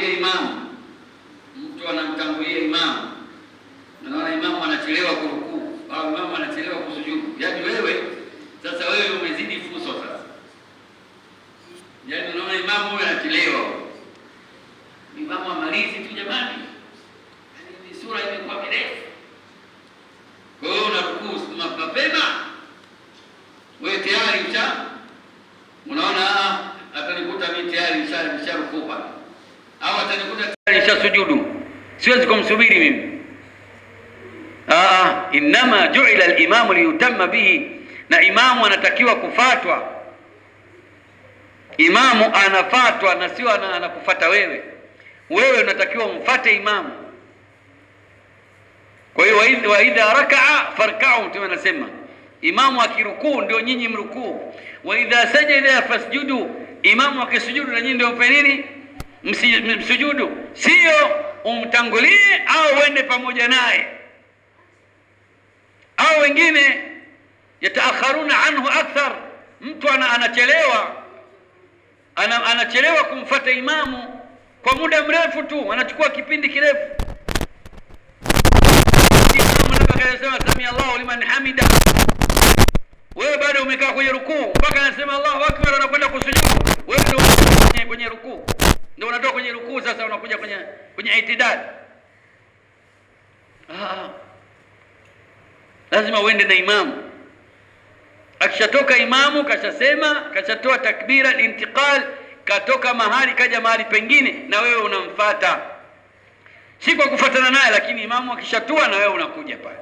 anamtangulia imamu, mtu anamtangulia imamu, unaona imamu anachelewa kurukuu au imamu anachelewa kusujudu, yaani wewe sasa, wewe umezidi fuso sasa, yaani unaona imamu huyo anachelewa, imamu amalizi tu jamani, yaani sura imekuwa mirefu, kwa hiyo unarukuu mapema, wewe tayari unaona atanikuta mimi tayari nisharukuu pale, au atanikuta tayari nishasujudu, siwezi kumsubiri mimi. Inma ju'ila al-imamu liyutamma bihi, na imamu anatakiwa kufatwa. Imamu anafatwa na sio anakufuata wewe. Wewe unatakiwa umfuate imamu. Kwa hiyo wa idha raka'a farka'u, mtume anasema imamu akirukuu ndio nyinyi mrukuu, wa idha sajada fasjudu, imamu akisujudu na nyinyi ndio mfanye nini? Msujudu. Sio umtangulie au uende pamoja naye, au wengine yataakharuna anhu akthar, mtu anachelewa kumfuata imamu kwa muda mrefu tu, anachukua kipindi kirefu. Imamu labda anasema sami Allahu liman hamida, wewe bado umekaa kwenye rukuu mpaka anasema Allahu akbar, unakwenda kusujudu, wewe ndio kwenye rukuu, ndio unatoka kwenye rukuu, sasa unakuja kwenye itidal. Lazima uende na imamu. Akishatoka imamu, kashatoa takbira al-intiqal, katoka mahali kaja mahali pengine, na wewe unamfuata, si kwa kufuatana naye, lakini imamu akishatua na wewe unakuja pale.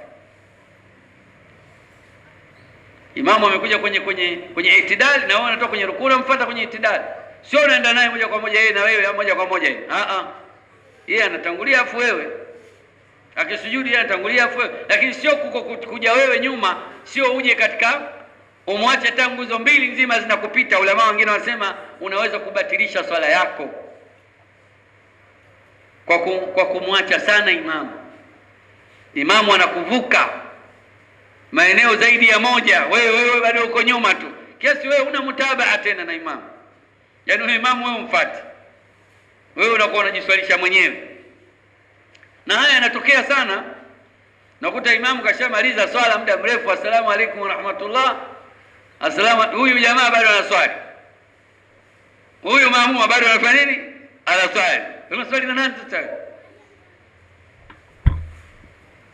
Imamu amekuja kwenye itidal, na wewe unatoka kwenye rukuu, unamfuata kwenye itidal, sio unaenda naye moja kwa moja, yeye na wewe moja kwa moja. Yeye anatangulia afu wewe, akisujudi yeye anatangulia afu wewe, lakini sio kuja wewe nyuma, sio uje katika umwache hata nguzo mbili nzima zinakupita. Ulama wengine wanasema unaweza kubatilisha swala yako kwa kumwacha sana imamu. Imamu anakuvuka maeneo zaidi ya moja, wewe bado uko nyuma tu, kiasi wewe una mutabaa tena na imamu, yaani wewe imamu wewe umfuate, wewe unakuwa unajiswalisha mwenyewe. Na haya yanatokea sana, nakuta imamu kashamaliza swala muda mrefu, assalamu alaykum wa rahmatullah, huyu jamaa bado anaswali, huyu maamuma bado anafanya nini? Anaswali. Unaswali na nani sasa?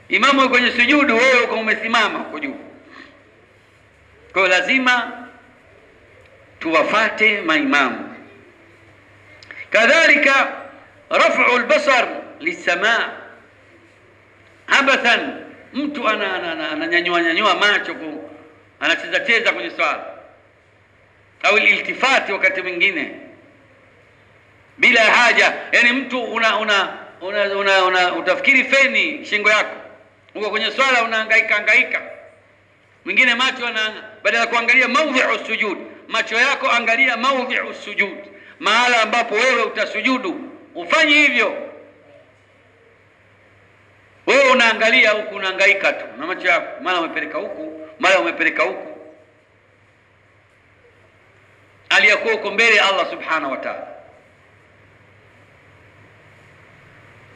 Imamu yuko kwenye sujudu, wewe uko umesimama huko juu. Kwa hiyo lazima tuwafate maimamu. Kadhalika raf'u al-basar lis-samaa abathan, mtu ananyanyua macho, anacheza kwenye swala, au iltifati wakati mwingine bila haja, yani mtu utafikiri feni shingo yako, uko kwenye swala unahangaika. Mwingine macho badala ya kuangalia mawdhi'u sujud, macho yako angalia mawdhi'u sujud, mahala ambapo wewe utasujudu, ufanye hivyo. Wewe unaangalia huku, unahangaika tu na macho yako, mara umepeleka huku, mara umepeleka huku, aliyakuwa uko mbele Allah subhanahu wa ta'ala.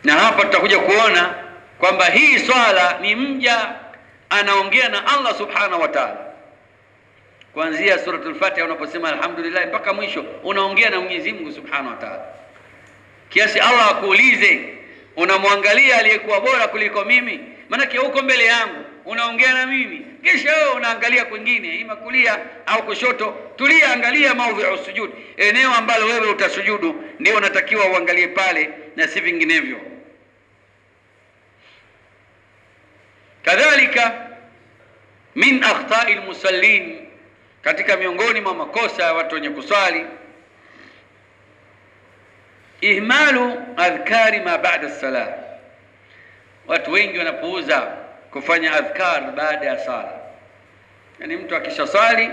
Na hapa tutakuja kuona kwamba hii swala ni mja anaongea na Allah subhanahu wa ta'ala. Kuanzia suratul Fatiha unaposema alhamdulillah mpaka mwisho, unaongea na Mwenyezi Mungu subhanahu wa ta'ala, kiasi Allah akuulize, unamwangalia aliyekuwa bora kuliko mimi? Maana huko mbele yangu unaongea na mimi, kisha wewe unaangalia kwingine, ima kulia au kushoto. Tulia, angalia mawdhi'u sujud, eneo ambalo wewe utasujudu ndio unatakiwa uangalie pale na si vinginevyo. Kadhalika min akhta'i almusallin, katika miongoni mwa makosa ya watu wenye kuswali, ihmalu adhkari ma ba'da as-salah. Watu wengi wanapuuza kufanya adhkar baada ya sala. Yani mtu akishasali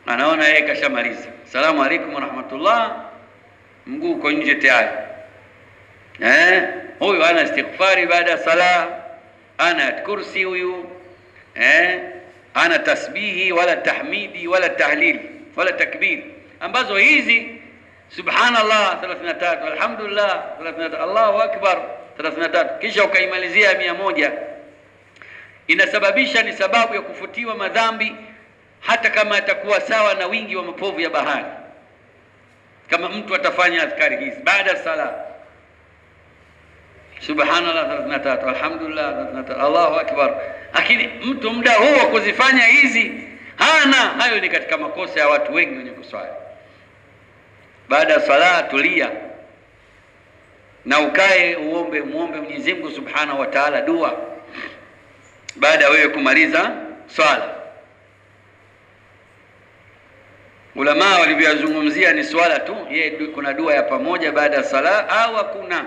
anaona yeye kashamaliza, salamu alaykum wa rahmatullah, mguu uko nje tayari. Huyu ana istighfari baada ya sala, ana kursi huyu, ana tasbihi wala tahmidi wala tahlil wala takbir, ambazo hizi subhanallah 33, alhamdulillah 33, Allahu akbar 33, kisha ukaimalizia 100, inasababisha, ni sababu ya kufutiwa madhambi, hata kama atakuwa sawa na wingi wa mapovu ya bahari, kama mtu atafanya adhkari hizi baada ya sala, subhanallah 33, alhamdulillah 33, Allahu akbar. Lakini mtu muda huo wa kuzifanya hizi hana. Hayo ni katika makosa ya watu wengi wenye kuswali. Baada ya sala tulia na ukae muombe Mwenyezi Mungu Subhanahu wa Ta'ala dua baada ya wewe kumaliza swala. Ulama walivyozungumzia ni swala tu, kuna dua ya pamoja baada ya sala au hakuna?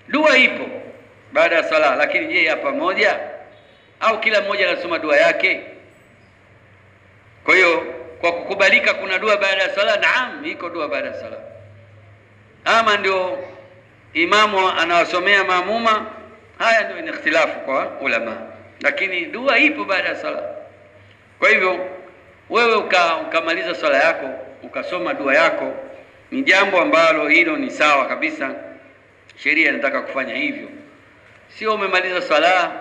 Dua ipo baada ya sala, lakini je, ya pamoja au kila mmoja anasoma dua yake? Kwa hiyo kwa kukubalika kuna dua baada ya sala, naam, iko dua baada ya sala. Ama ndio imamu anawasomea maamuma, haya ndio ni ikhtilafu kwa ulama, lakini dua ipo baada ya sala. Kwa hivyo wewe ukamaliza swala yako ukasoma dua yako, ni jambo ambalo hilo ni sawa kabisa, sheria inataka kufanya hivyo. Sio umemaliza swala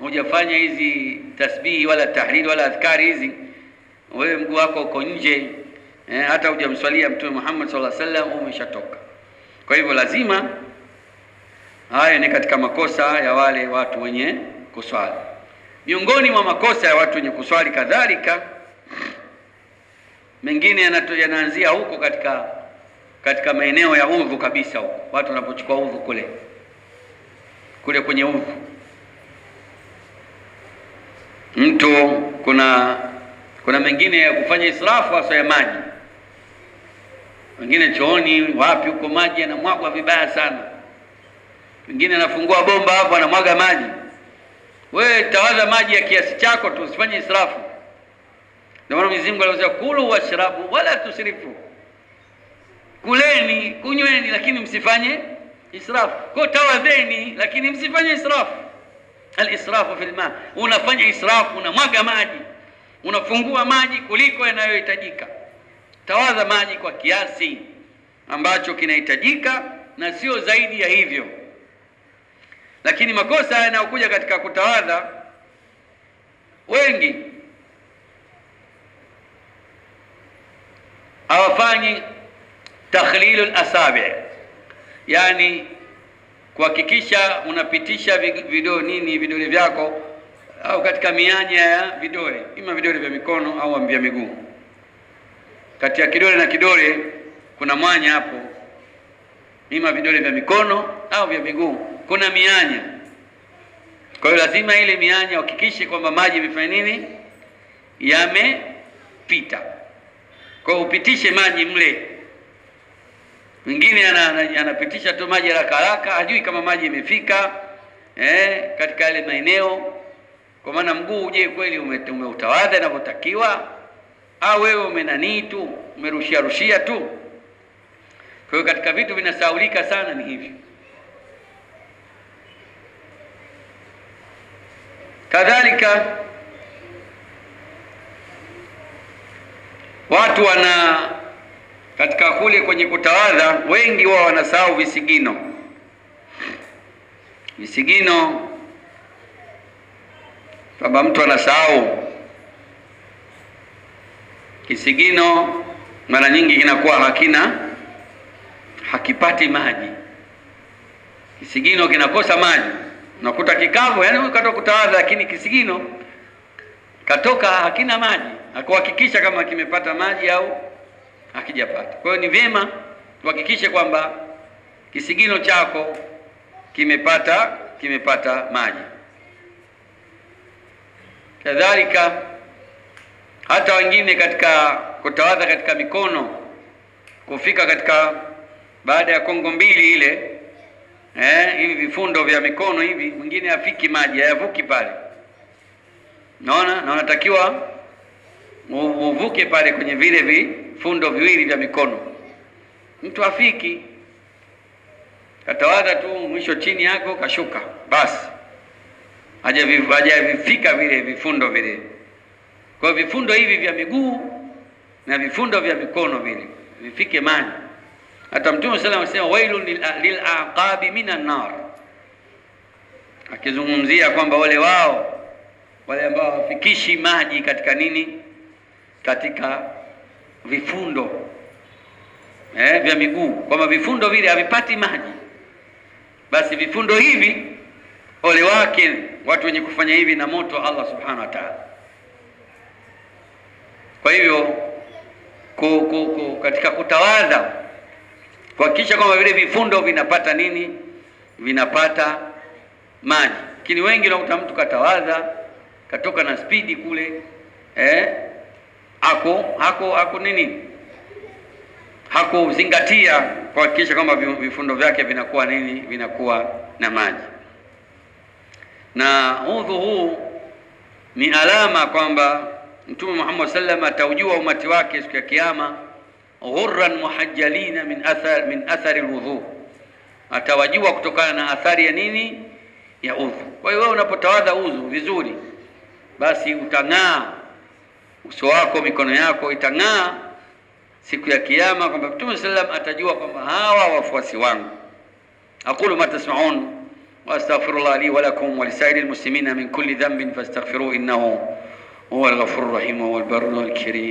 hujafanya hizi tasbihi wala tahlil wala adhkari hizi, wewe mguu wako uko nje, hata hujamswalia Mtume Muhammad sallallahu alaihi wasallam, umeshatoka. Kwa hivyo lazima, haya ni katika makosa ya wale watu wenye kuswali. Miongoni mwa makosa ya watu wenye kuswali kadhalika, mengine yanaanzia huko katika maeneo ya udhu kabisa, huko watu wanapochukua udhu kule kwenye udhu, mtu kuna mengine ya kufanya israfu hasa ya maji. Wengine chooni wapi huko maji yanamwagwa vibaya sana, wengine anafungua bomba hapo anamwaga maji. Wewe tawadha maji ya kiasi chako tu, usifanye israfu. Ndio maana Mwenyezi Mungu alisema kulu washrabu wala tusrifu, kuleni kunyweni, lakini msifanye israfu. Kwa tawadheni, lakini msifanye israfu. Al-israfu fil ma, unafanya israfu, unamwaga maji, unafungua maji kuliko yanayohitajika. Tawadha maji kwa kiasi ambacho kinahitajika na sio zaidi ya hivyo. Lakini makosa yanayokuja katika kutawadha, wengi hawafanyi takhlilul asabi, yani kuhakikisha unapitisha vidole vyako au katika mianya ya vidole, ima vidole vya mikono au vya miguu. Kati ya kidole na kidole kuna mwanya hapo, ima vidole vya mikono au vya miguu, kuna mianya. Kwa hiyo lazima ile mianya uhakikishe kwamba maji yamefanya nini, yamepita. Kwa hiyo upitishe maji mle. Mwingine anapitisha tu maji haraka, hajui kama maji yamefika katika yale maeneo, kwa maana mguu je kweli umeutawadha inavyotakiwa, au wewe umenanii tu, umerushia tu. Kwa hiyo katika vitu vinasahaulika sana ni hivyo. Kadhalika watu katika kule kwenye kutawadha, wengi wao wanasahau visigino, kwamba mtu anasahau kisigino, mara nyingi kinakuwa hakipati maji. Kisigino kinakosa maji, unakuta kikavu, yani ukatoka kutawadha lakini kisigino katoka hakina maji, hakuhakikisha kama kimepata maji au hakijapata. Kwa hiyo ni vyema tuhakikishe kwamba kisigino chako kimepata maji. Kadhalika hata wengine katika kutawadha katika mikono, kufika katika baada ya kongo mbili ile hivi vifundo vya mikono hivi, mwingine afiki maji, hayavuki pale. Naona na unatakiwa uvuke pale kwenye vile vifundo viwili vya mikono. Mtu afiki, katawadha tu mwisho chini yako kashuka, basi hajavifika vile vifundo vile. Kwa vifundo hivi vya miguu na vifundo vya mikono vile vifike maji. Hata Mtume sallallahu alayhi wasallam wailun lil'aqabi minan nar, akizungumzia kwamba wale ambao hawafikishi maji katika nini, katika vifundo vya miguu, kwamba vifundo vile havipati maji, basi vifundo hivi ole wake watu wenye kufanya hivi na moto Allah subhanahu wa ta'ala. Kwa hivyo katika kutawadha kuhakikisha kwamba vile vifundo vinapata nini, vinapata maji. Lakini wengi unakuta mtu katawadha katoka na spidi kule, hako nini, hakuzingatia kuhakikisha kwamba vifundo vyake vinakuwa nini, vinakuwa na maji. Na udhu huu ni alama kwamba Mtume Muhammad sallallahu ataujua umati wake siku ya kiyama, ghurran muhajjalina min athari alwudhu, atawajua kutokana na athari ya nini, ya udhu. Kwa hiyo wewe unapotawadha udhu vizuri, basi utang'aa uso wako, mikono yako itang'aa siku ya kiyama, kwamba Mtume sallallahu atajua kwamba hawa wafuasi wangu. Aqulu ma tasma'un wa astaghfirullah li wa lakum wa lisairil muslimina min kulli dhanbin fastaghfiruhu innahu huwal ghafurur rahim wal barrul karim.